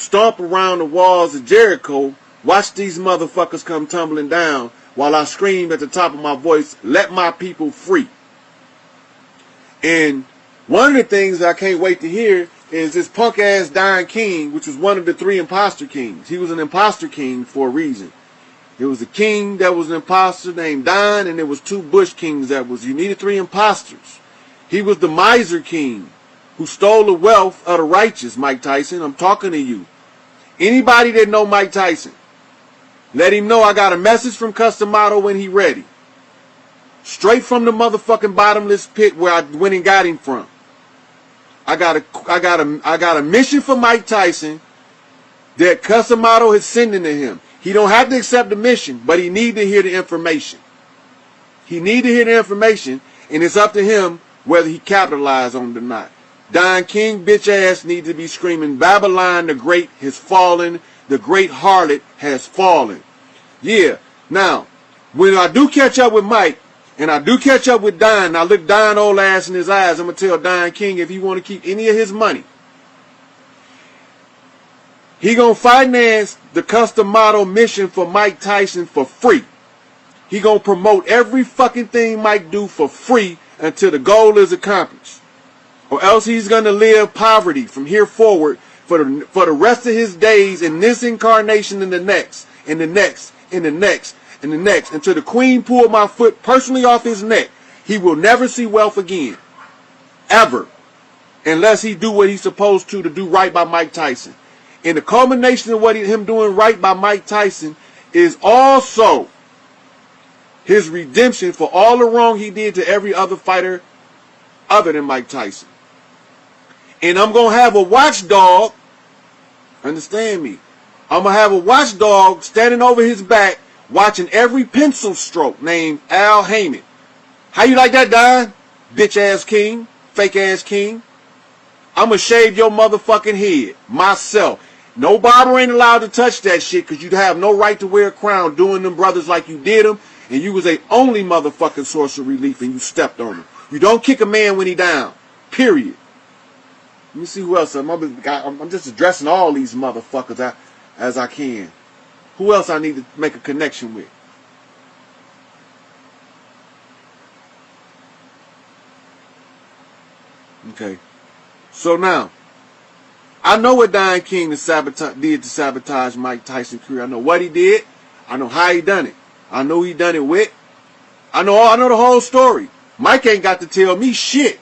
stomp around the walls of Jericho, watch these motherfuckers come tumbling down while I scream at the top of my voice, let my people free. And one of the things that I can't wait to hear is this punk ass Don King, which was one of the 3 imposter kings. He was an imposter king for a reason. There was a king that was an imposter named Don, and there was 2 bush kings that was, you needed 3 imposters. He was the miser king who stole the wealth of the righteous, Mike Tyson. I'm talking to you. Anybody that know Mike Tyson, let him know I got a message from Customato when he ready. Straight from the motherfucking bottomless pit where I went and got him from. I got a mission for Mike Tyson that Customato is sending to him. He don't have to accept the mission, but he need to hear the information. He need to hear the information, and it's up to him whether he capitalize on it or not. Don King bitch ass need to be screaming, Babylon the Great has fallen, the great harlot has fallen. Yeah, now, when I do catch up with Mike, and I do catch up with Don, and I look Don old ass in his eyes, I'm going to tell Don King if he want to keep any of his money, he going to finance the Customato mission for Mike Tyson for free. He going to promote every fucking thing Mike do for free until the goal is accomplished. Or else he's going to live poverty from here forward for the rest of his days in this incarnation and the next, and the next, and the next, and the next, until the queen pulled my foot personally off his neck. He will never see wealth again. Ever. Unless he do what he's supposed to do right by Mike Tyson. And the culmination of him doing right by Mike Tyson is also his redemption for all the wrong he did to every other fighter other than Mike Tyson. And I'm going to have a watchdog, understand me, I'm going to have a watchdog standing over his back watching every pencil stroke named Al Heyman. How you like that, Don? Bitch ass king, fake ass king. I'm going to shave your motherfucking head myself. No barber ain't allowed to touch that shit because you'd have no right to wear a crown doing them brothers like you did them, and you was a only motherfucking source of relief and you stepped on him. You don't kick a man when he down. Period. Let me see who else. I'm just addressing all these motherfuckers as I can. Who else I need to make a connection with? Okay. So now, I know what Don King did to sabotage Mike Tyson's career. I know what he did. I know how he done it. I know he done it with. I know the whole story. Mike ain't got to tell me shit.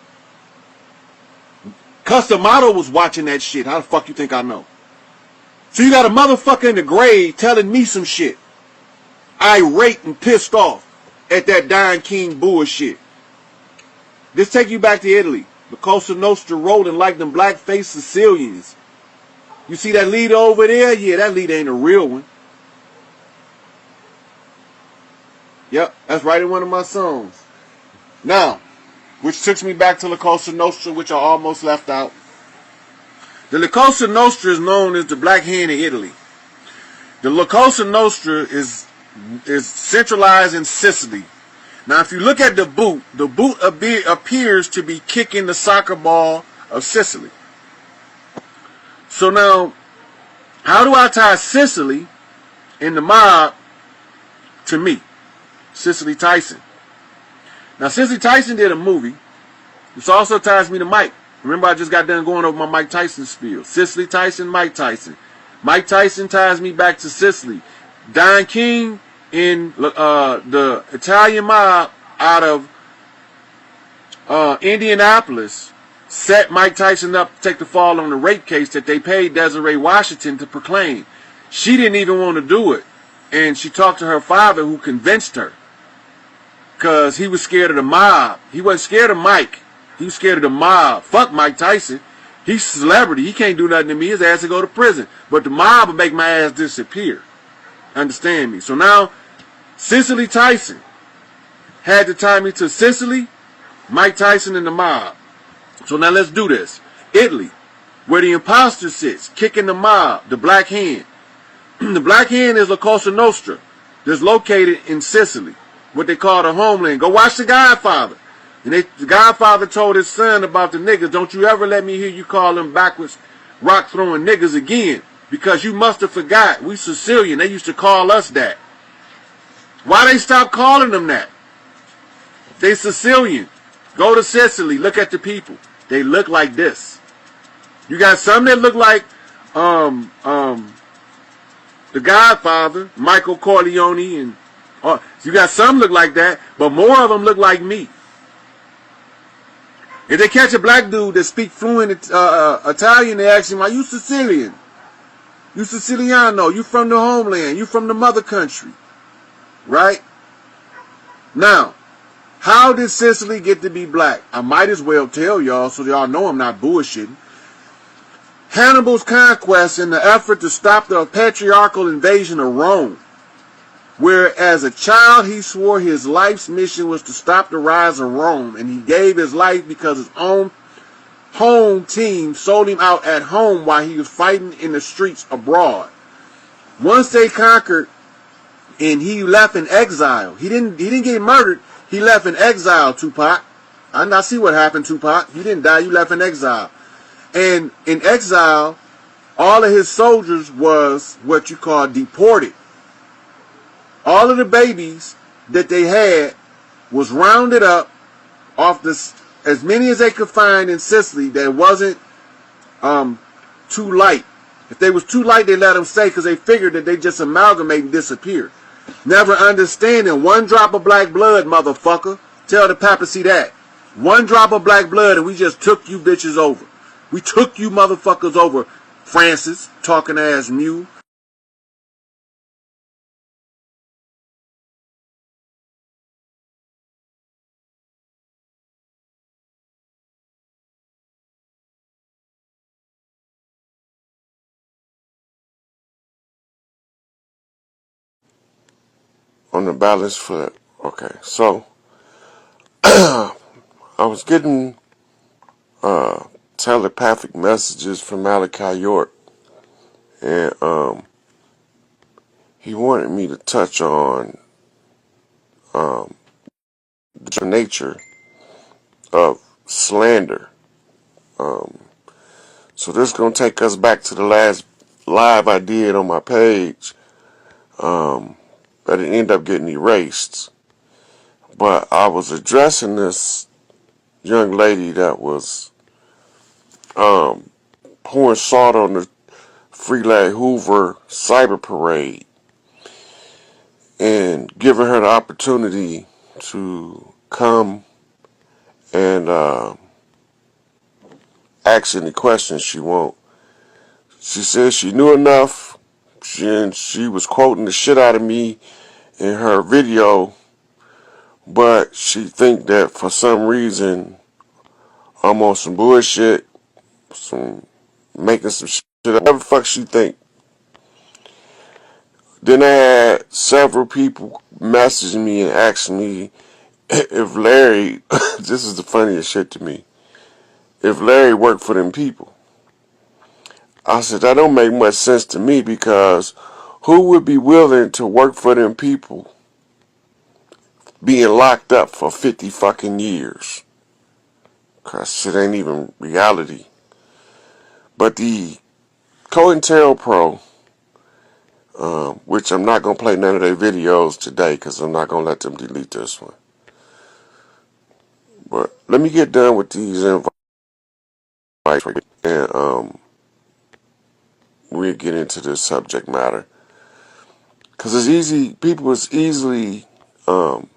Customato was watching that shit. How the fuck you think I know? So you got a motherfucker in the grave telling me some shit. Irate and pissed off at that Don King bullshit. This take you back to Italy. The Cosa Nostra rolling like them black-faced Sicilians. You see that leader over there? Yeah, that leader ain't a real one. Yep, that's right in one of my songs. Now, which took me back to La Cosa Nostra, which I almost left out. The La Cosa Nostra is known as the Black Hand of Italy. The La Cosa Nostra is centralized in Sicily. Now, if you look at the boot appears to be kicking the soccer ball of Sicily. So now, how do I tie Sicily and the mob to me? Cicely Tyson. Now, Cicely Tyson did a movie. This also ties me to Mike. Remember, I just got done going over my Mike Tyson spiel. Cicely Tyson, Mike Tyson. Mike Tyson ties me back to Sicily. Don King in the Italian mob out of Indianapolis set Mike Tyson up to take the fall on the rape case that they paid Desiree Washington to proclaim. She didn't even want to do it. And she talked to her father, who convinced her. Because he was scared of the mob. He wasn't scared of Mike. He was scared of the mob. Fuck Mike Tyson. He's a celebrity. He can't do nothing to me. His ass will go to prison. But the mob will make my ass disappear. Understand me? So now, Cicely Tyson had to tie me to Sicily, Mike Tyson, and the mob. So now let's do this. Italy, where the imposter sits, kicking the mob, the Black Hand. The Black Hand is La Cosa Nostra. That's located in Sicily. What they call the homeland. Go watch The Godfather. And the Godfather told his son about the niggas. Don't you ever let me hear you call them backwards rock throwing niggas again. Because you must have forgot, we Sicilian, they used to call us that. Why they stop calling them that? They Sicilian. Go to Sicily, look at the people. They look like this. You got some that look like the Godfather, Michael Corleone, and you got some look like that, but more of them look like me. If they catch a black dude that speak fluent Italian, they ask him, "Are you Sicilian? You Siciliano? You from the homeland? You from the mother country?" Right? Now, how did Sicily get to be black? I might as well tell y'all so y'all know I'm not bullshitting. Hannibal's conquest in the effort to stop the patriarchal invasion of Rome, where as a child he swore his life's mission was to stop the rise of Rome, and he gave his life because his own home team sold him out at home while he was fighting in the streets abroad. Once they conquered and he left in exile, he didn't get murdered, he left in exile, Tupac. I see what happened, Tupac. You didn't die, you left in exile. And in exile, all of his soldiers was what you call deported. All of the babies that they had was rounded up off this, as many as they could find in Sicily that wasn't too light. If they was too light, they let them stay because they figured that they just amalgamate and disappear. Never understanding one drop of black blood, motherfucker. Tell the papacy that. One drop of black blood and we just took you bitches over. We took you motherfuckers over, Francis, talking ass mule. On the balanced foot. Okay, so I was getting telepathic messages from Malachi York, and he wanted me to touch on the nature of slander. So this is gonna take us back to the last live I did on my page, but it ended up getting erased. But I was addressing this young lady that was pouring salt on the Freelay Hoover cyber parade and giving her the opportunity to come and ask any questions she want. She said she knew enough, and she was quoting the shit out of me in her video, but she think that for some reason I'm on some bullshit, some making some shit, whatever the fuck she think. Then I had several people messaging me and asking me if Larry, this is the funniest shit to me, if Larry worked for them people. I said, that don't make much sense to me because who would be willing to work for them people being locked up for 50 fucking years? Cause shit ain't even reality. But the COINTELPRO, which I'm not going to play none of their videos today because I'm not going to let them delete this one. But let me get done with these invites and we'll get into this subject matter. Because it's easy, people is easily, alright,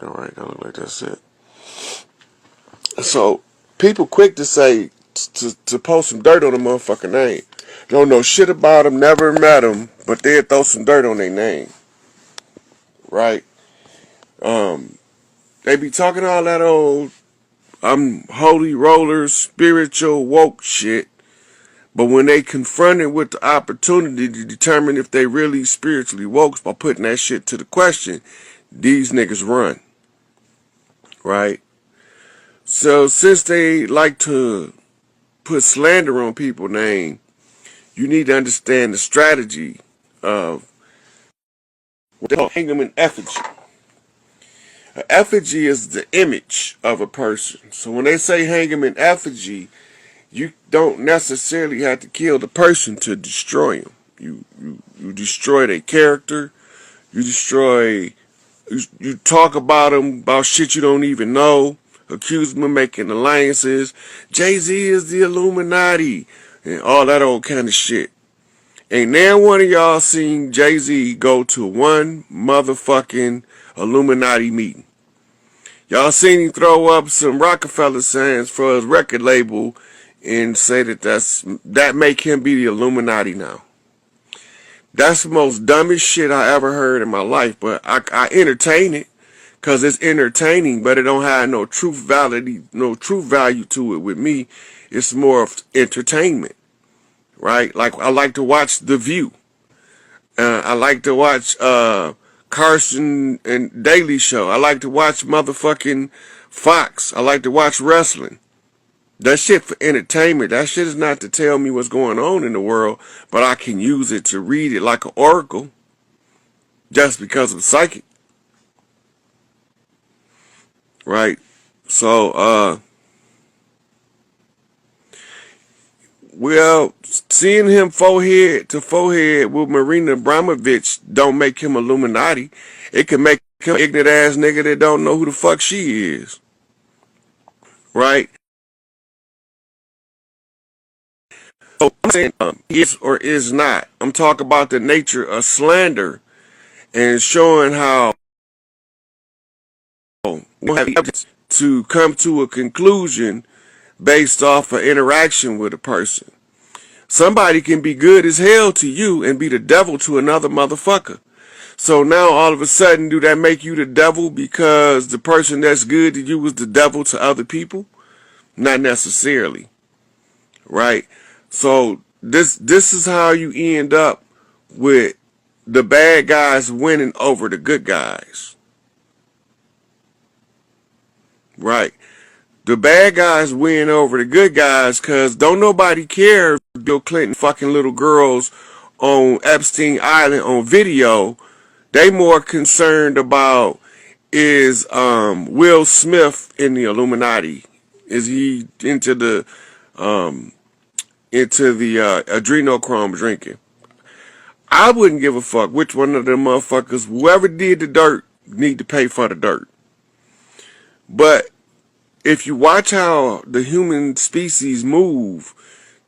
that look like that's it. So, people quick to say, to post some dirt on a motherfucking name. Don't know shit about them, never met them, but they'll throw some dirt on their name. Right? They be talking all that old, I'm holy roller, spiritual, woke shit. But when they confronted with the opportunity to determine if they really spiritually woke by putting that shit to the question, these niggas run. Right? So since they like to put slander on people's name, you need to understand the strategy of what they call hang them in effigy. An effigy is the image of a person. So when they say hang them in effigy, you don't necessarily have to kill the person to destroy them. You destroy their character. You destroy. You talk about them about shit you don't even know. Accuse them of making alliances. Jay-Z is the Illuminati and all that old kind of shit. Ain't now one of y'all seen Jay-Z go to one motherfucking Illuminati meeting. Y'all seen him throw up some Rockefeller signs for his record label and say that make him be the Illuminati now. That's the most dumbest shit I ever heard in my life, but I entertain it because it's entertaining, but it don't have no truth value to it with me. It's more of entertainment, right? Like I like to watch The View. I like to watch Carson and Daily Show. I like to watch motherfucking Fox. I like to watch wrestling. That shit for entertainment. That shit is not to tell me what's going on in the world, but I can use it to read it like an oracle just because I'm psychic. Right? So, well, seeing him forehead to forehead with Marina Abramovich don't make him Illuminati. It can make him an ignorant ass nigga that don't know who the fuck she is. Right? So I'm saying is or is not. I'm talking about the nature of slander and showing how we have evidence to come to a conclusion based off of interaction with a person. Somebody can be good as hell to you and be the devil to another motherfucker. So now all of a sudden, do that make you the devil because the person that's good to you was the devil to other people? Not necessarily. Right? So this is how you end up with the bad guys winning over the good guys. Right. The bad guys win over the good guys because don't nobody care if Bill Clinton fucking little girls on Epstein Island on video. They more concerned about is Will Smith in the Illuminati? Is he into the adrenochrome drinking? I wouldn't give a fuck which one of them motherfuckers, whoever did the dirt, need to pay for the dirt. But if you watch how the human species move,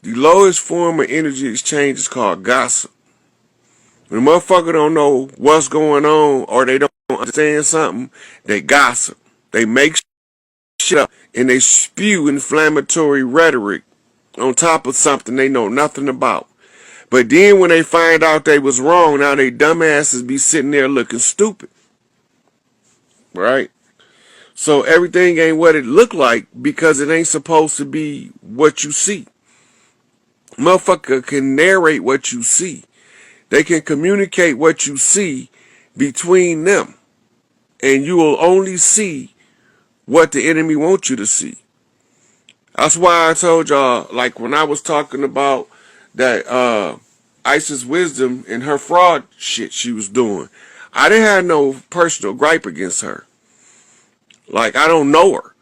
the lowest form of energy exchange is called gossip. When a motherfucker don't know what's going on or they don't understand something, they gossip. They make shit up and they spew inflammatory rhetoric on top of something they know nothing about. But then when they find out they was wrong, now they dumbasses be sitting there looking stupid. Right? So everything ain't what it look like because it ain't supposed to be what you see. Motherfucker can narrate what you see. They can communicate what you see between them. And you will only see what the enemy wants you to see. That's why I told y'all, like when I was talking about that Isis Wisdom and her fraud shit she was doing, I didn't have no personal gripe against her. Like, I don't know her.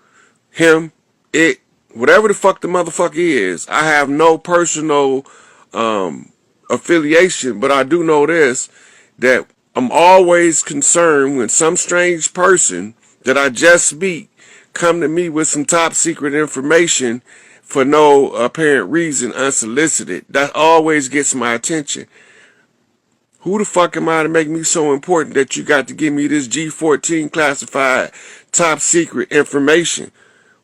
Him, it, whatever the fuck the motherfucker is, I have no personal affiliation, but I do know this, that I'm always concerned when some strange person that I just meet come to me with some top secret information for no apparent reason, unsolicited. That always gets my attention. Who the fuck am I to make me so important that you got to give me this G14 classified top secret information?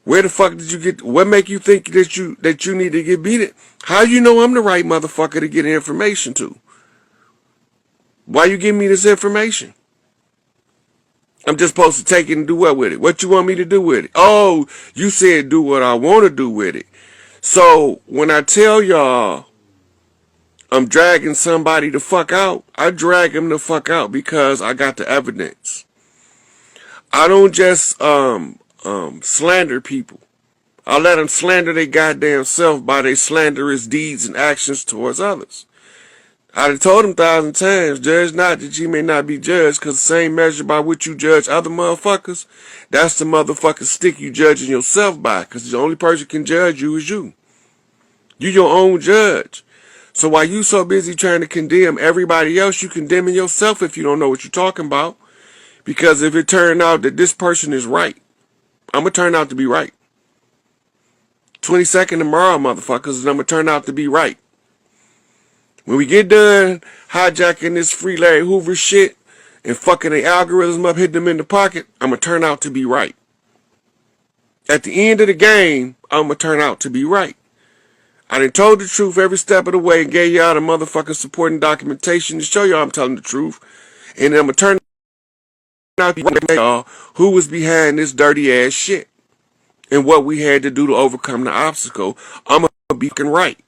Where the fuck did you get? What make you think that you need to get beat it? How you know I'm the right motherfucker to get information to? Why you give me this information? I'm just supposed to take it and do what with it? What you want me to do with it? Oh, you said do what I want to do with it. So when I tell y'all I'm dragging somebody the fuck out, I drag them the fuck out because I got the evidence. I don't just slander people. I let them slander their goddamn self by their slanderous deeds and actions towards others. I done told them 1,000 times, judge not that you may not be judged, because the same measure by which you judge other motherfuckers, that's the motherfucking stick you judging yourself by, because the only person can judge you is you. You your own judge. So while you so busy trying to condemn everybody else, you condemning yourself if you don't know what you're talking about. Because if it turned out that this person is right, I'm going to turn out to be right. 22nd tomorrow, motherfuckers, and I'm going to turn out to be right. When we get done hijacking this free Larry Hoover shit and fucking the algorithm up, hitting them in the pocket, I'm going to turn out to be right. At the end of the game, I'm going to turn out to be right. I done told the truth every step of the way and gave y'all the motherfucking supporting documentation to show y'all I'm telling the truth. And I'm going to turn out to be y'all who was behind this dirty ass shit and what we had to do to overcome the obstacle. I'm going to be fucking right.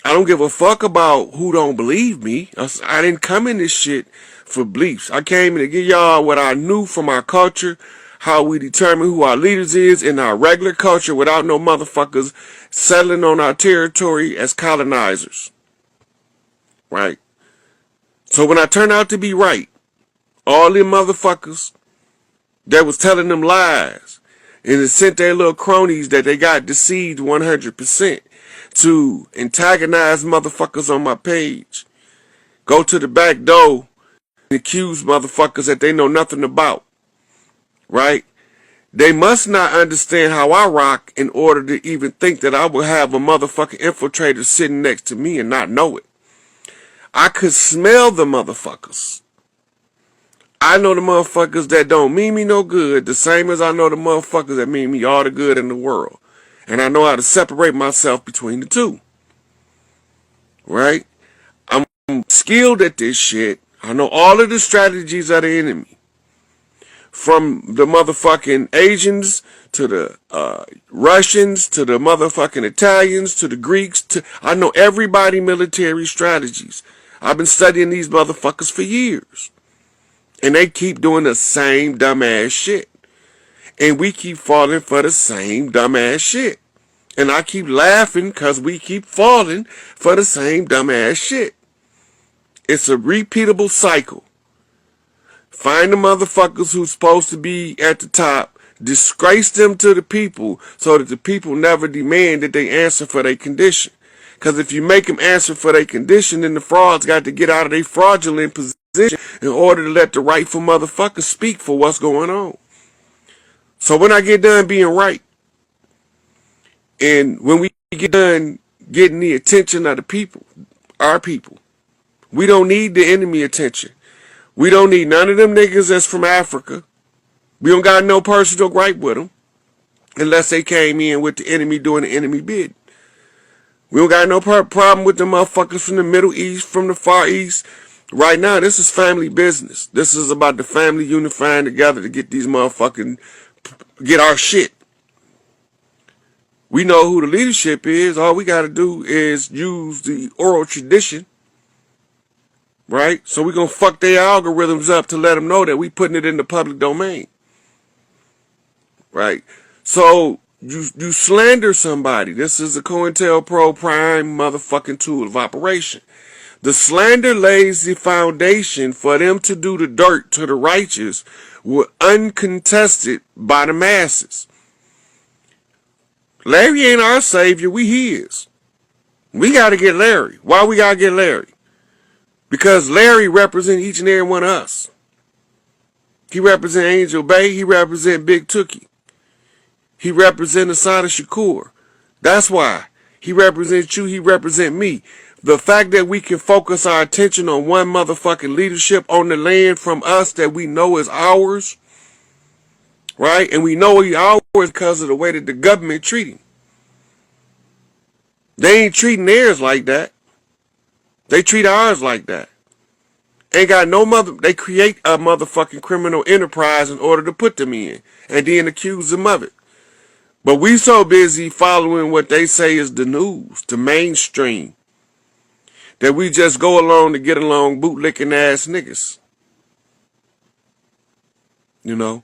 I don't give a fuck about who don't believe me. I didn't come in this shit for beliefs. I came in to give y'all what I knew from our culture, how we determine who our leaders is in our regular culture without no motherfuckers settling on our territory as colonizers. Right? So when I turn out to be right, all them motherfuckers that was telling them lies and it sent their little cronies that they got deceived 100% to antagonize motherfuckers on my page, go to the back door and accuse motherfuckers that they know nothing about. Right? They must not understand how I rock in order to even think that I will have a motherfucking infiltrator sitting next to me and not know it. I could smell the motherfuckers. I know the motherfuckers that don't mean me no good, the same as I know the motherfuckers that mean me all the good in the world. And I know how to separate myself between the two. Right? I'm skilled at this shit. I know all of the strategies of the enemy. From the motherfucking Asians to the Russians to the motherfucking Italians to the Greeks. I know everybody military strategies. I've been studying these motherfuckers for years. And they keep doing the same dumbass shit. And we keep falling for the same dumbass shit. And I keep laughing because we keep falling for the same dumbass shit. It's a repeatable cycle. Find the motherfuckers who's supposed to be at the top, disgrace them to the people so that the people never demand that they answer for their condition. Because if you make them answer for their condition, then the frauds got to get out of their fraudulent position in order to let the rightful motherfuckers speak for what's going on. So when I get done being right, and when we get done getting the attention of the people, our people, we don't need the enemy attention. We don't need none of them niggas that's from Africa. We don't got no personal gripe with them. Unless they came in with the enemy doing the enemy bid. We don't got no problem with the motherfuckers from the Middle East, from the Far East. Right now, this is family business. This is about the family unifying together to get these motherfucking, get our shit. We know who the leadership is. All we got to do is use the oral tradition. Right? So we're going to fuck their algorithms up to let them know that we putting it in the public domain. Right? So you slander somebody. This is a COINTELPRO prime motherfucking tool of operation. The slander lays the foundation for them to do the dirt to the righteous uncontested by the masses. Larry ain't our savior. We his. We got to get Larry. Why we got to get Larry? Because Larry represents each and every one of us. He represents Angel Bay. He represents Big Tookie. He represents Asada Shakur. That's why. He represents you. He represents me. The fact that we can focus our attention on one motherfucking leadership on the land from us that we know is ours. Right? And we know he's ours because of the way that the government treat him. They ain't treating theirs like that. They treat ours like that. Ain't got no they create a motherfucking criminal enterprise in order to put them in and then accuse them of it. But we so busy following what they say is the news, the mainstream, that we just go along to get along bootlicking ass niggas. You know?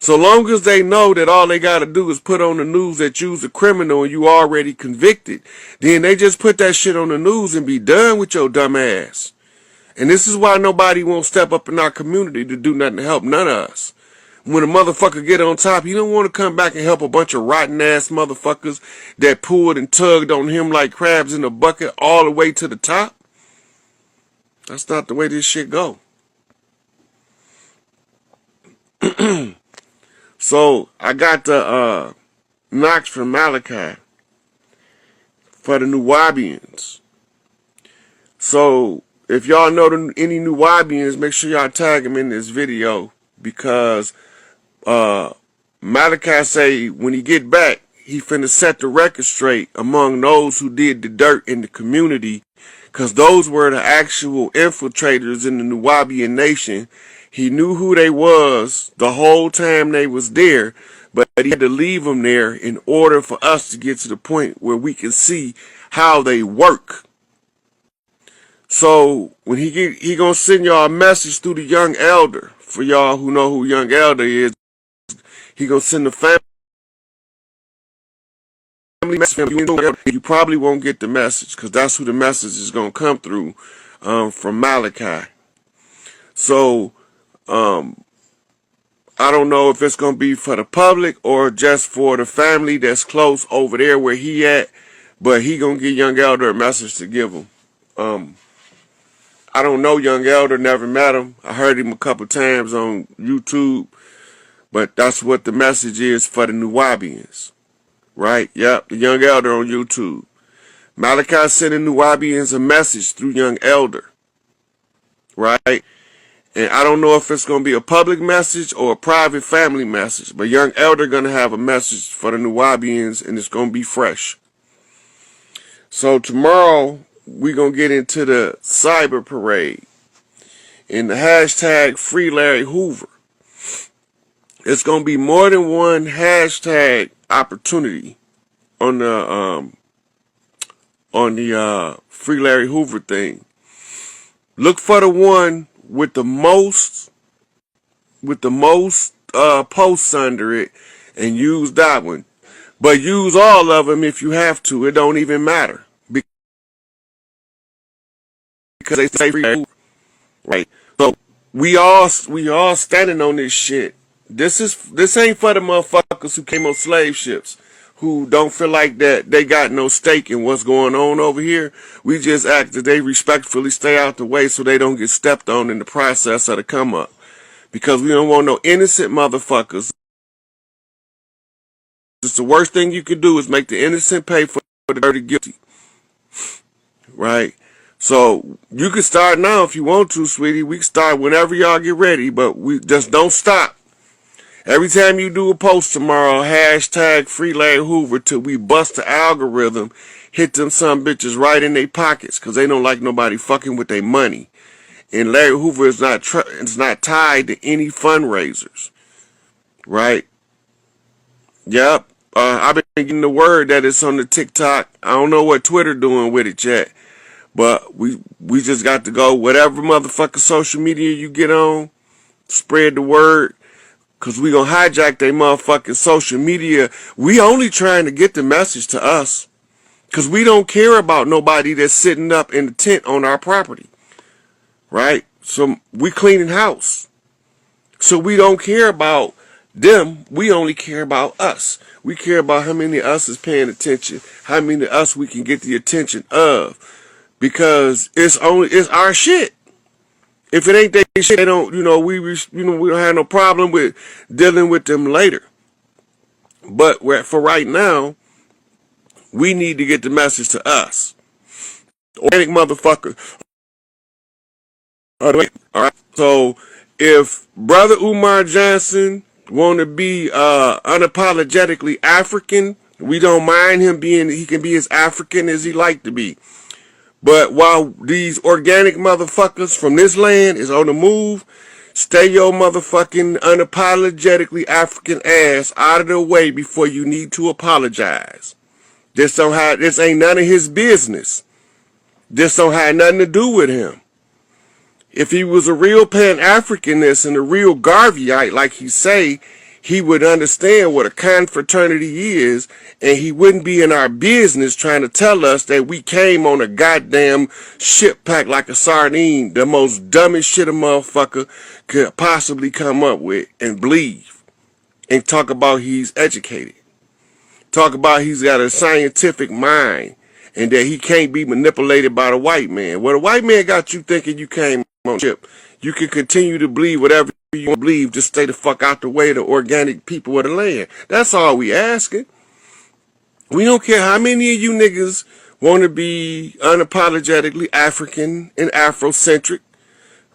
So long as they know that all they got to do is put on the news that you's a criminal and you already convicted, then they just put that shit on the news and be done with your dumb ass. And this is why nobody won't step up in our community to do nothing to help none of us. when a motherfucker get on top, he don't want to come back and help a bunch of rotten ass motherfuckers that pulled and tugged on him like crabs in a bucket all the way to the top. That's not the way this shit go. So I got the knocks from Malachi for the Nuwabians. So if y'all know any Nuwabians, make sure y'all tag them in this video, because Malachi say when he get back, he finna set the record straight among those who did the dirt in the community, because those were the actual infiltrators in the Nuwabian nation. He knew who they was the whole time they was there, but he had to leave them there in order for us to get to the point where we can see how they work. So when he gonna send y'all a message through the young elder. For y'all who know who young elder is, he gonna send the family message. You probably won't get the message, because that's who the message is gonna come through, from Malachi. So I don't know if it's gonna be for the public or just for the family that's close over there where he at, but he gonna give young elder a message to give him. I don't know young elder, never met him. I heard him a couple times on YouTube, but that's what the message is for the Nuwabians, right? Yep, the young elder on YouTube. Malachi sending Nuwabians a message through young elder, right? And I don't know if it's going to be a public message or a private family message, but young elder going to have a message for the Nuwabians, and it's going to be fresh. So tomorrow, we're going to get into the cyber parade and the hashtag Free Larry Hoover. It's going to be more than one hashtag opportunity on the Free Larry Hoover thing. Look for the one with the most posts under it and use that one. But use all of them if you have to. It don't even matter. Because they say free Larry Hoover. Right. So we all standing on this shit. This ain't for the motherfuckers who came on slave ships, who don't feel like that they got no stake in what's going on over here. We just ask that they respectfully stay out the way so they don't get stepped on in the process of the come up. Because we don't want no innocent motherfuckers. It's the worst thing you could do is make the innocent pay for the dirty guilty. Right? So you can start now if you want to, sweetie. We can start whenever y'all get ready, but we just don't stop. Every time you do a post tomorrow, hashtag Free Larry Hoover till we bust the algorithm, hit them some bitches right in their pockets, because they don't like nobody fucking with their money. And Larry Hoover is not tied to any fundraisers. Right? Yep. I've been getting the word that it's on the TikTok. I don't know what Twitter doing with it yet. But we just got to go. Whatever motherfucking social media you get on, spread the word. Because we gonna hijack they motherfucking social media. We only trying to get the message to us. Because we don't care about nobody that's sitting up in the tent on our property. Right? So we cleaning house. So we don't care about them. We only care about us. We care about how many of us is paying attention. How many of us we can get the attention of. Because it's our shit. If it ain't their shit, they don't, we don't have no problem with dealing with them later. But for right now, we need to get the message to us. Organic motherfucker. Alright. So if Brother Umar Johnson want to be unapologetically African, we don't mind him he can be as African as he like to be. But while these organic motherfuckers from this land is on the move, stay your motherfucking unapologetically African ass out of the way before you need to apologize. This ain't none of his business. This don't have nothing to do with him. If he was a real Pan-Africanist and a real Garveyite, like he say, he would understand what a confraternity is, and he wouldn't be in our business trying to tell us that we came on a goddamn ship packed like a sardine, the most dumbest shit a motherfucker could possibly come up with and believe. and talk about he's educated. Talk about he's got a scientific mind and that he can't be manipulated by the white man. Well, the white man got you thinking you came on ship. You can continue to believe whatever you want to believe. Just stay the fuck out the way of the organic people of the land. That's all we asking. We don't care how many of you niggas want to be unapologetically African and Afrocentric,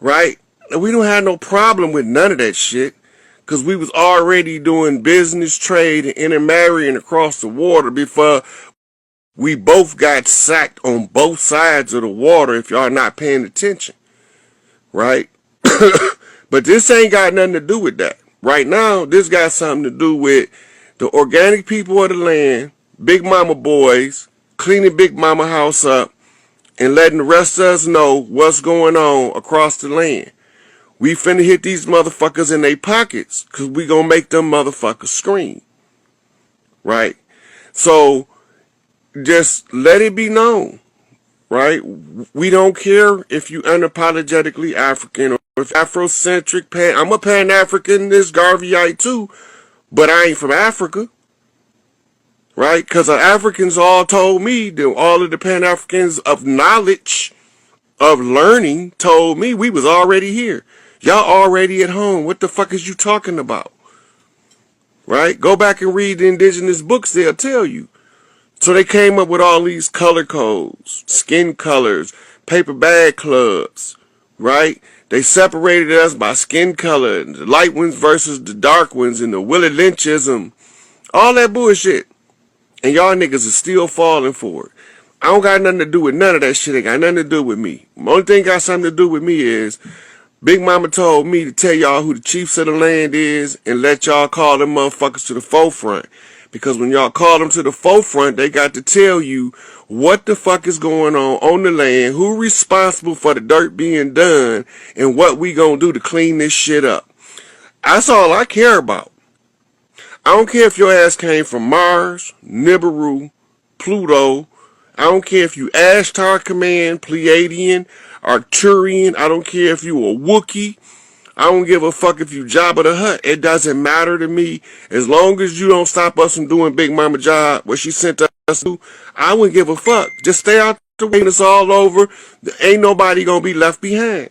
right? We don't have no problem with none of that shit because we was already doing business, trade, and intermarrying across the water before we both got sacked on both sides of the water if y'all not paying attention, right? But this ain't got nothing to do with that. Right now, this got something to do with the organic people of the land, Big Mama boys, cleaning Big Mama house up, and letting the rest of us know what's going on across the land. We finna hit these motherfuckers in their pockets because we gonna make them motherfuckers scream. Right? So, just let it be known. Right? We don't care if you unapologetically African or if Afrocentric, I'm a Pan-Africanist Garveyite too, but I ain't from Africa. Right? Because the Africans all told me, all of the Pan-Africans of knowledge, of learning, told me we was already here. Y'all already at home. What the fuck is you talking about? Right? Go back and read the indigenous books. They'll tell you. So they came up with all these color codes, skin colors, paper bag clubs. Right? They separated us by skin color. The light ones versus the dark ones and the Willie Lynchism. All that bullshit. And y'all niggas is still falling for it. I don't got nothing to do with none of that shit. It got nothing to do with me. The only thing got something to do with me is Big Mama told me to tell y'all who the chiefs of the land is and let y'all call them motherfuckers to the forefront. Because when y'all call them to the forefront, they got to tell you what the fuck is going on the land, who responsible for the dirt being done, and what we gonna do to clean this shit up. That's all I care about. I don't care if your ass came from Mars, Nibiru, Pluto. I don't care if you Ashtar Command, Pleiadian, Arcturian. I don't care if you a Wookiee. I don't give a fuck if you Jabba the Hutt. It doesn't matter to me. As long as you don't stop us from doing Big Mama job, what she sent us to, I wouldn't give a fuck. Just stay out the way and it's all over. Ain't nobody gonna be left behind.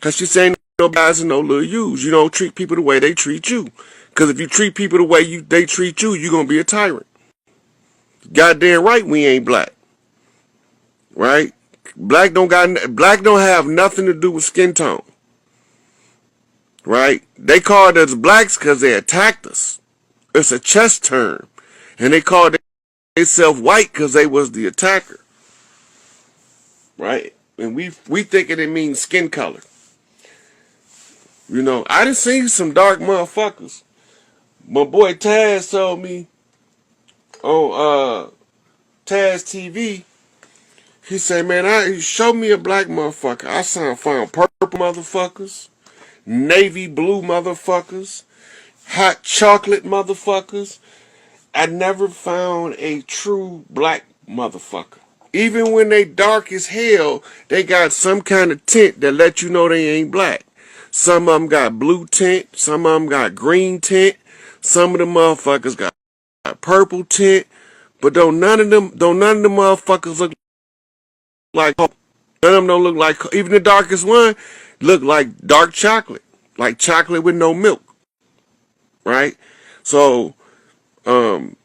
Cause she saying no guys and no little yous. You don't treat people the way they treat you. Cause if you treat people the way they treat you, you're gonna be a tyrant. Goddamn right we ain't black. Right? Black don't have nothing to do with skin tone. Right? They called us blacks because they attacked us. It's a chess term. And they called themselves white because they was the attacker. Right? And we thinking it means skin color. You know, I done seen some dark motherfuckers. My boy Taz told me on Taz TV, he said, man, show me a black motherfucker. I found purple motherfuckers, navy blue motherfuckers, hot chocolate motherfuckers. I never found a true black motherfucker. Even when they dark as hell, they got some kind of tint that let you know they ain't black. Some of them got blue tint, some of them got green tint, some of the motherfuckers got purple tint, but none of them motherfuckers look like none of them don't look like, even the darkest one look like dark chocolate, like chocolate with no milk, right? So the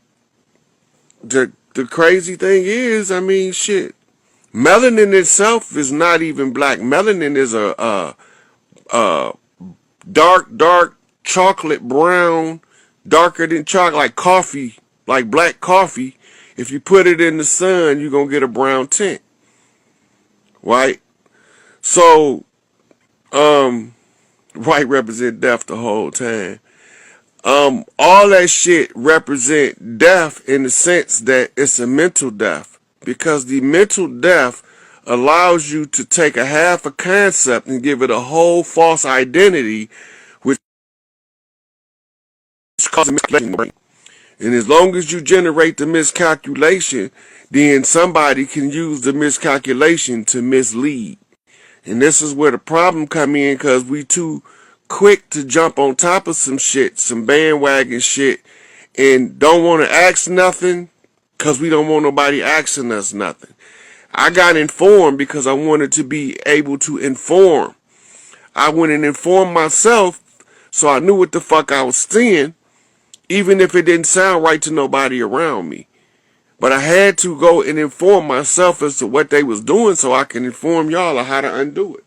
crazy thing is, I mean, shit, melanin itself is not even black. Melanin is a dark chocolate brown, darker than chocolate, like coffee, like black coffee. If you put it in the sun, you're gonna get a brown tint. Right? So, white represent death the whole time. All that shit represent death in the sense that it's a mental death. Because the mental death allows you to take a half a concept and give it a whole false identity, which causes miscalculation. And as long as you generate the miscalculation, then somebody can use the miscalculation to mislead. And this is where the problem come in, because we too quick to jump on top of some shit, some bandwagon shit, and don't want to ask nothing because we don't want nobody asking us nothing. I got informed because I wanted to be able to inform. I went and informed myself so I knew what the fuck I was seeing, even if it didn't sound right to nobody around me. But I had to go and inform myself as to what they was doing so I can inform y'all of how to undo it.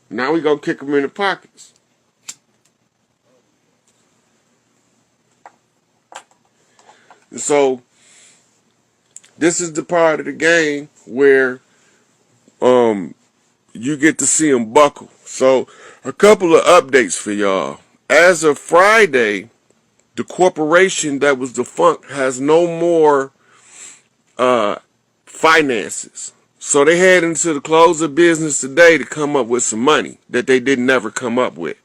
Now we gonna kick them in the pockets. And so this is the part of the game where you get to see them buckle. So a couple of updates for y'all. As of Friday, the corporation that was defunct has no more finances. So they head into the close of business today to come up with some money that they didn't never come up with.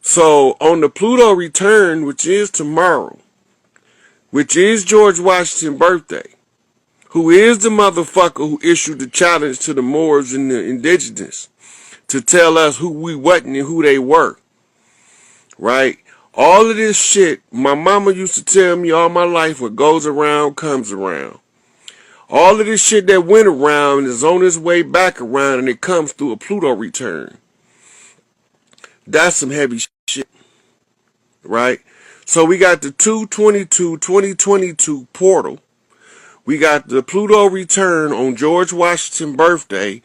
So on the Pluto return, which is tomorrow, which is George Washington's birthday, who is the motherfucker who issued the challenge to the Moors and the indigenous to tell us who we wasn't and who they were, right? All of this shit, my mama used to tell me all my life, what goes around comes around. All of this shit that went around is on its way back around, and it comes through a Pluto return. That's some heavy shit, right? So we got the 2/22/2022 portal. We got the Pluto return on George Washington's birthday.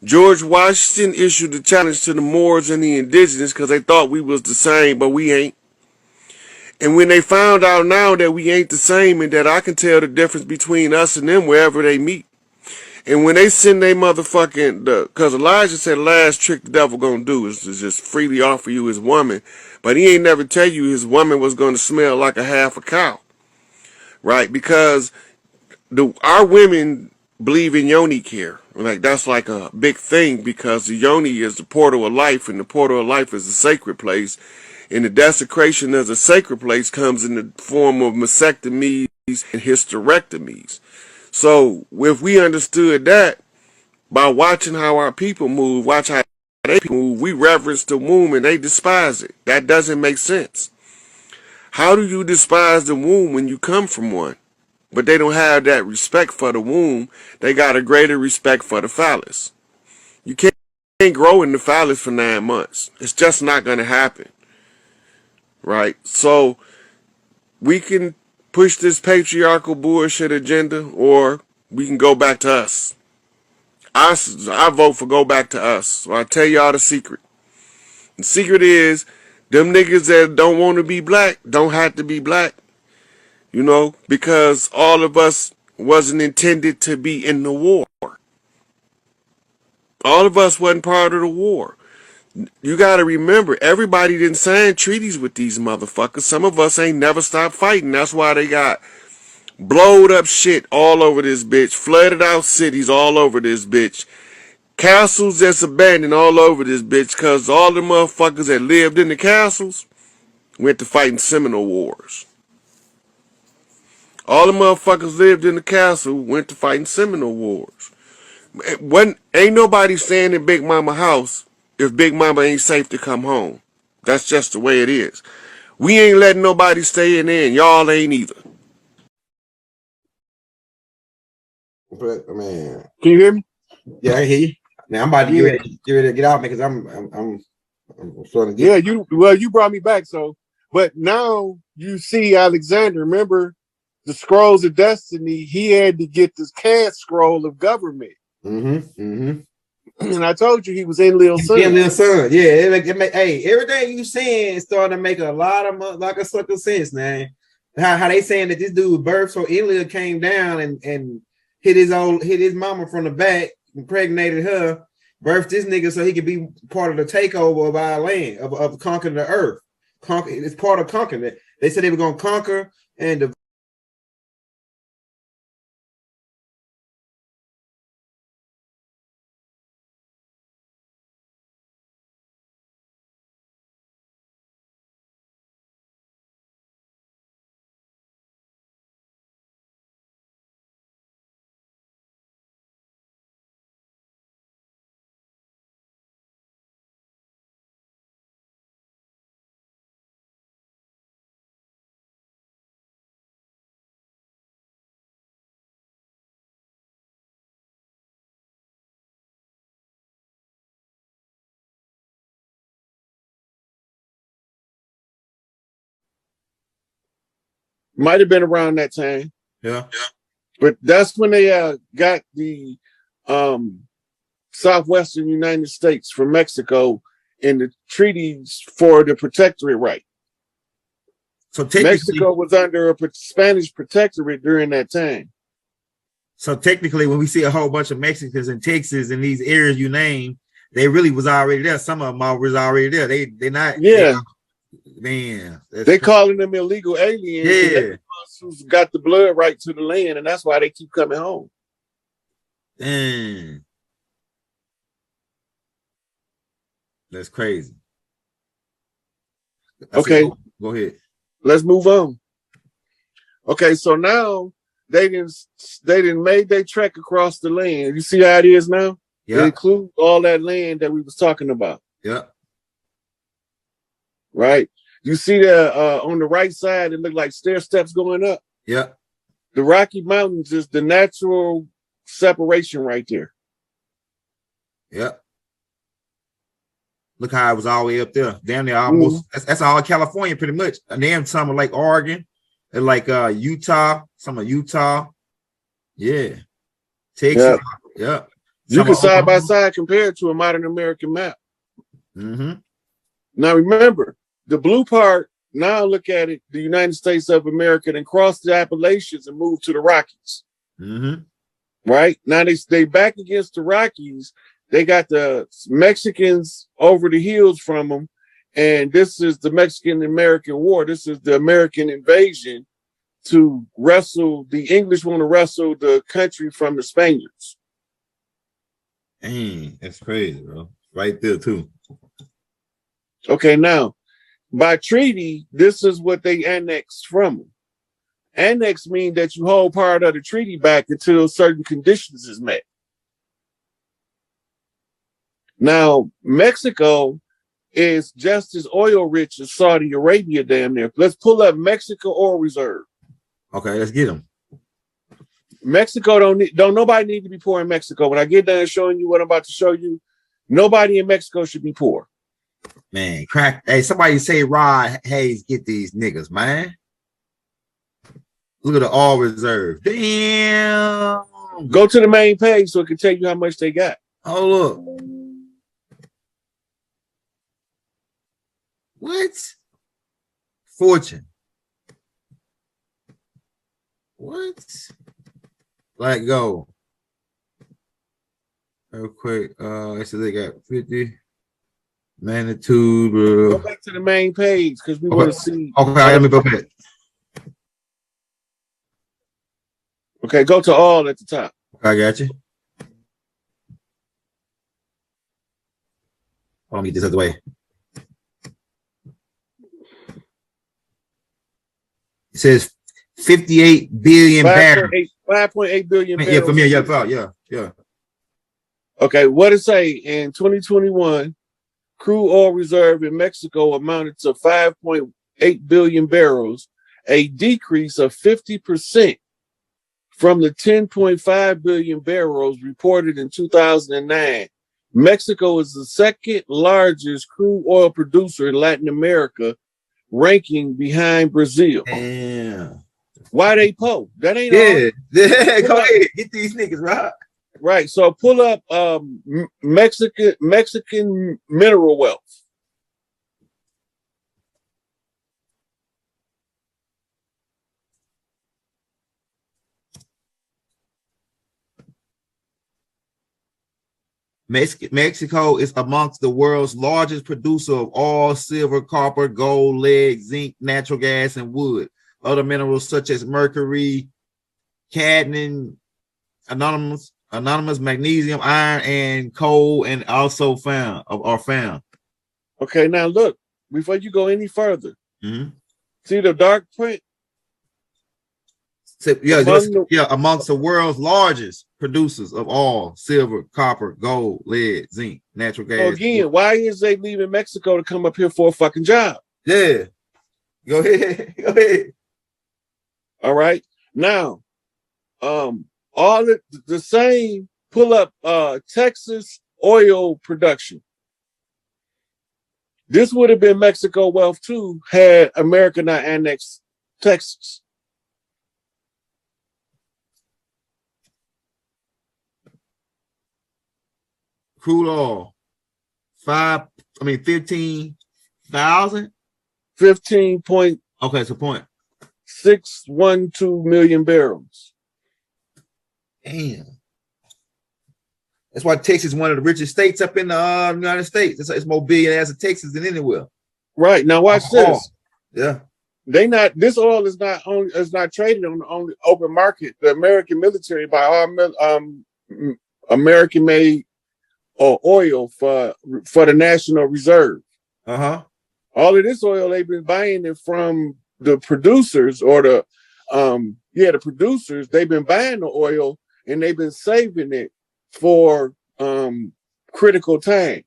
George Washington issued a challenge to the Moors and the indigenous because they thought we was the same, but we ain't. And when they found out now that we ain't the same and that I can tell the difference between us and them wherever they meet. And when they send they motherfucking, because Elijah said the last trick the devil gonna do is to just freely offer you his woman. But he ain't never tell you his woman was gonna smell like a half a cow. Right? Because our women believe in yoni care. Like that's like a big thing because the yoni is the portal of life, and the portal of life is a sacred place. And the desecration of a sacred place comes in the form of mastectomies and hysterectomies. So if we understood that by watching how our people move, watch how they move, we reverence the womb and they despise it. That doesn't make sense. How do you despise the womb when you come from one? But they don't have that respect for the womb. They got a greater respect for the phallus. You can't grow in the phallus for 9 months. It's just not going to happen. Right? So we can push this patriarchal bullshit agenda, or we can go back to us. I vote for go back to us. So I tell y'all the secret. The secret is them niggas that don't want to be black don't have to be black. You know, because all of us wasn't intended to be in the war. All of us wasn't part of the war. You got to remember, everybody didn't sign treaties with these motherfuckers. Some of us ain't never stopped fighting. That's why they got blowed up shit all over this bitch, flooded out cities all over this bitch, castles that's abandoned all over this bitch, because all the motherfuckers that lived in the castles went to fighting Seminole Wars. All the motherfuckers lived in the castle went to fighting Seminole Wars. Ain't nobody staying in Big Mama house if Big Mama ain't safe to come home. That's just the way it is. We ain't letting nobody stay in there, and y'all ain't either. But man, Can you hear me? yeah, I hear you. Now I'm about to get ready to get out because I'm starting to get. Yeah, you brought me back. So, but now you see Alexander. Remember the scrolls of destiny? He had to get this cash scroll of government. And I told you he was in Lil Son. Yeah, Lil Son. Yeah, hey, everything you saying is starting to make a lot of like a sucker sense, man. How they saying that this dude birth, so Ilya came down and hit his mama from the back, impregnated her, birthed this nigga so he could be part of the takeover of our land, of conquering the earth. It's part of conquering it. They said they were gonna conquer and Might have been around that time. Yeah. But that's when they got the southwestern United States from Mexico in the treaties for the protectorate right. So technically, Mexico was under a Spanish protectorate during that time. So technically, when we see a whole bunch of Mexicans in Texas in these areas you named, they really was already there. Some of them was already there. They not. Yeah. Man, they calling them illegal aliens. Yeah. They the ones who's got the blood right to the land, and that's why they keep coming home. Dang. That's crazy. Okay. Go ahead. Let's move on. Okay, so now they didn't made their trek across the land. You see how it is now? Yeah. It includes all that land that we was talking about. Yeah. Right. You see that on the right side, it looked like stair steps going up. Yeah. The Rocky Mountains is the natural separation right there. Yeah. Look how it was all the way up there. Damn near almost. That's all California pretty much. And then some of like Oregon and like Utah, some of Utah. Yeah. Texas. Yeah. You can side by side compare it to a modern American map. Mm-hmm. Now remember, the blue part, now look at it, the United States of America, then cross the Appalachians and move to the Rockies. Mm-hmm. Right? Now they back against the Rockies. They got the Mexicans over the hills from them. And this is the Mexican-American War. This is the American invasion to wrestle. The English want to wrestle the country from the Spaniards. Dang, that's crazy, bro. Right there, too. Okay, now, by treaty, this is what they annexed from them. Annex means that you hold part of the treaty back until certain conditions is met. Now, Mexico is just as oil rich as Saudi Arabia damn near. Let's pull up Mexico oil reserve. Okay, let's get them. Mexico don't nobody need to be poor in Mexico. When I get done showing you what I'm about to show you, nobody in Mexico should be poor. Man, crack. Hey, somebody say Rod Hayes get these niggas, man. Look at the oil reserve. Damn. Go to the main page so it can tell you how much they got. Oh, look. What? Fortune. What? Let go. Real quick. They said they got 50. Magnitude. Go back to the main page because we want to see. Okay, let me go back. Okay, go to all at the top. Okay, I got you. Let me get this out of the way. It says 58 billion barrels. 5.8 billion barrels. Yeah, from here, yeah. Okay, what it say in 2021? Crude oil reserve in Mexico amounted to 5.8 billion barrels, a decrease of 50% from the 10.5 billion barrels reported in 2009. Mexico is the second largest crude oil producer in Latin America, ranking behind Brazil. Damn. Why they po? That ain't all. Yeah. Go ahead. Get these niggas, right? Right. So pull up Mexican mineral wealth. Mexico is amongst the world's largest producer of oil, silver, copper, gold, lead, zinc, natural gas, and wood. Other minerals such as mercury, cadmium, anonymous magnesium, iron, and coal, and also are found. Okay, now look, before you go any further, see the dark print? So, amongst the world's largest producers of oil, silver, copper, gold, lead, zinc, natural gas. So again, why is they leaving Mexico to come up here for a fucking job? Yeah. Go ahead. Go ahead. All right. Now, all the same, pull up Texas oil production. This would have been Mexico wealth too had America not annexed Texas. crude oil. 15,000. 15.612 Okay, it's a point. million barrels. Damn. That's why Texas is one of the richest states up in the United States. It's more billionaires in Texas than anywhere. Right. Now watch this. Yeah. This oil is not traded on the only open market. The American military buy all American made oil for the National Reserve. Uh-huh. All of this oil, they've been buying it from the producers or the producers. They've been buying the oil and they've been saving it for critical times.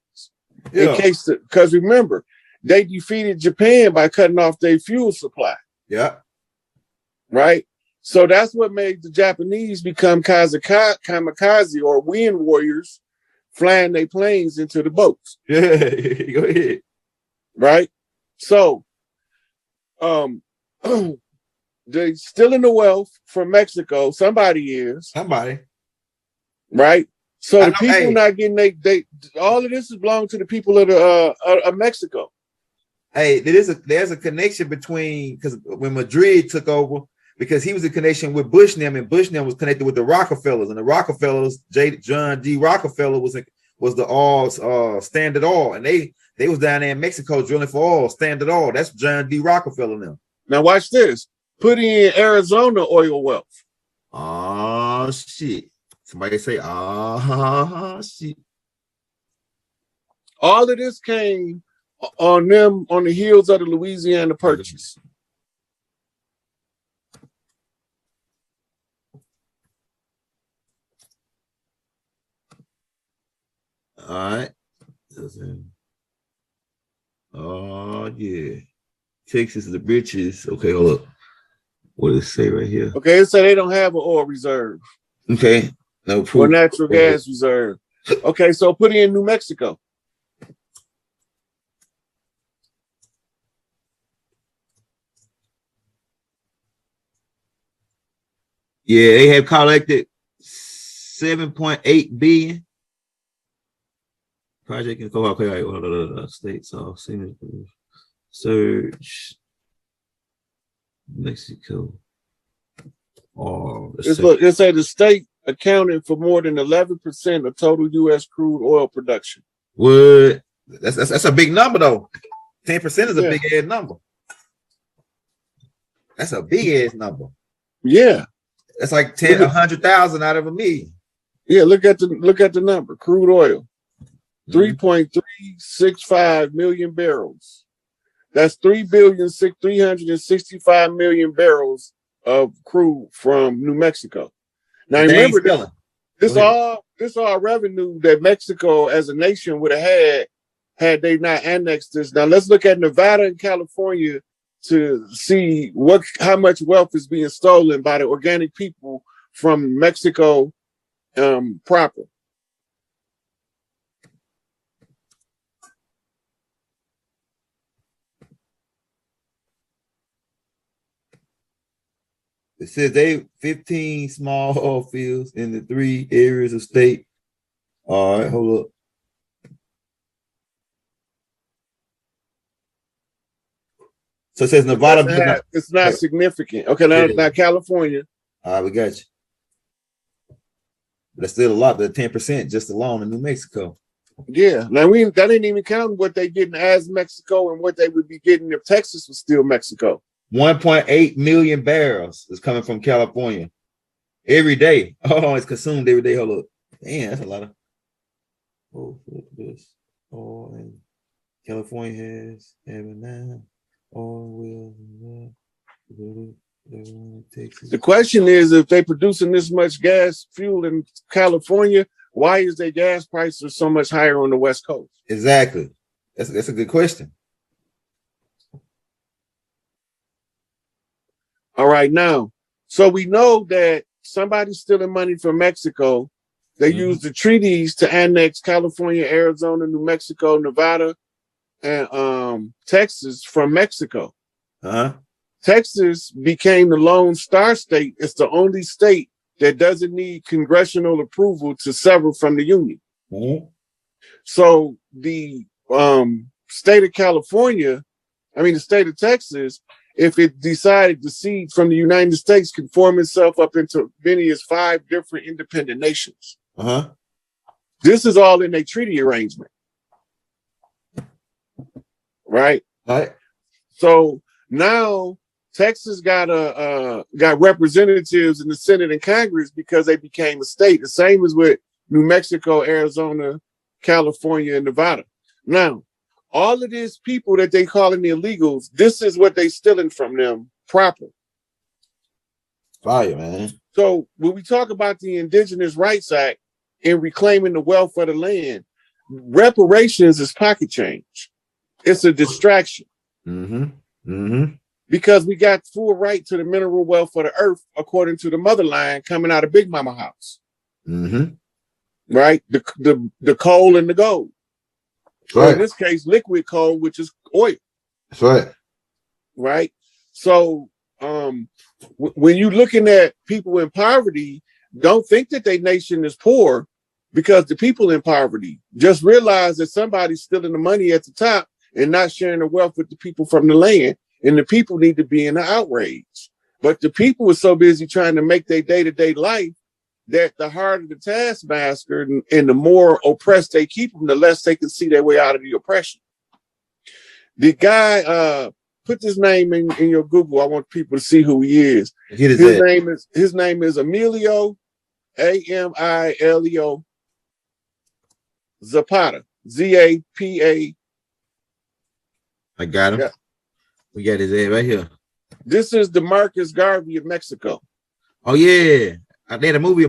Yeah. In case, because remember, they defeated Japan by cutting off their fuel supply. Yeah. Right? So that's what made the Japanese become kamikaze or wind warriors, flying their planes into the boats. Yeah, go ahead. Right? So they're stealing the wealth from Mexico. Somebody is. Somebody. Right? So the people not getting they all of this is belong to the people of Mexico. Hey, there's a connection between, because when Madrid took over, because he was in connection with Bush and them, and Bush and them was connected with the Rockefellers, and the Rockefellers, John D. Rockefeller was the Standard Oil, and they was down there in Mexico drilling for oil, Standard Oil. That's John D. Rockefeller now. Now watch this. Put in Arizona oil wealth. Oh shit. Somebody say, shit. All of this came on the heels of the Louisiana Purchase. All right. Oh yeah. Texas is the richest. Okay, hold up. What does it say right here? Okay, it said they don't have an oil reserve. Okay. No proof. Or natural gas reserve. Okay, so put in New Mexico. Yeah, they have collected 7.8 billion. Project can go okay, states off. Search Mexico. It said the state accounted for more than 11% of total U.S. crude oil production. What? That's a big number though. 10% is a big ass number. That's a big ass number. Yeah. That's like 100,000 out of a million. Yeah, look at the number. Crude oil. 3.365 million barrels. That's 3,365 million barrels of crude from New Mexico. Now remember, this all revenue that Mexico as a nation would have had they not annexed this. Now let's look at Nevada and California to see how much wealth is being stolen by the organic people from Mexico proper. It says they 15 small oil fields in the 3 areas of state. All right, hold up. So it says Nevada. It's not significant. Okay, now California. All right, we got you. That's still a lot. The 10% just alone in New Mexico. Yeah. Now that ain't even counting what they getting as Mexico and what they would be getting if Texas was still Mexico. 1.8 million barrels is coming from California every day. Oh, it's consumed every day. Hold up. Damn, that's a lot of. Oh, this. Oh, and California has now. Oh, the question is, if they producing this much gas fuel in California, why is their gas prices so much higher on the West Coast? Exactly. That's a good question. All right, now, so we know that somebody's stealing money from Mexico. They use the treaties to annex California, Arizona, New Mexico, Nevada, and Texas from Mexico. Texas became the Lone Star State. It's the only state that doesn't need congressional approval to sever from the Union. So the state of California, the state of Texas, if it decided to secede from the United States, can form itself up into many as 5 different independent nations. This is all in a treaty arrangement, right? Right. So now Texas got representatives in the Senate and Congress because they became a state. The same as with New Mexico, Arizona, California, and Nevada. Now, all of these people that they calling the illegals, this is what they stealing from them proper. Fire, man. So when we talk about the Indigenous Rights Act and reclaiming the wealth of the land, reparations is pocket change. It's a distraction. Because we got full right to the mineral wealth of the earth according to the motherline coming out of Big Mama house. Right? The coal and the gold. Right. In this case, liquid coal, which is oil. That's right. Right? So when you're looking at people in poverty, don't think that their nation is poor because the people in poverty. Just realize that somebody's stealing the money at the top and not sharing the wealth with the people from the land. And the people need to be in the outrage. But the people are so busy trying to make their day-to-day life that the harder the taskmaster and the more oppressed they keep them, the less they can see their way out of the oppression. The guy, put this name in your Google. I want people to see who he is. His name is Emilio, Amilio Zapata, Zapa. I got him. Yeah. We got his head right here. This is the Marcus Garvey of Mexico. Oh yeah, I did a movie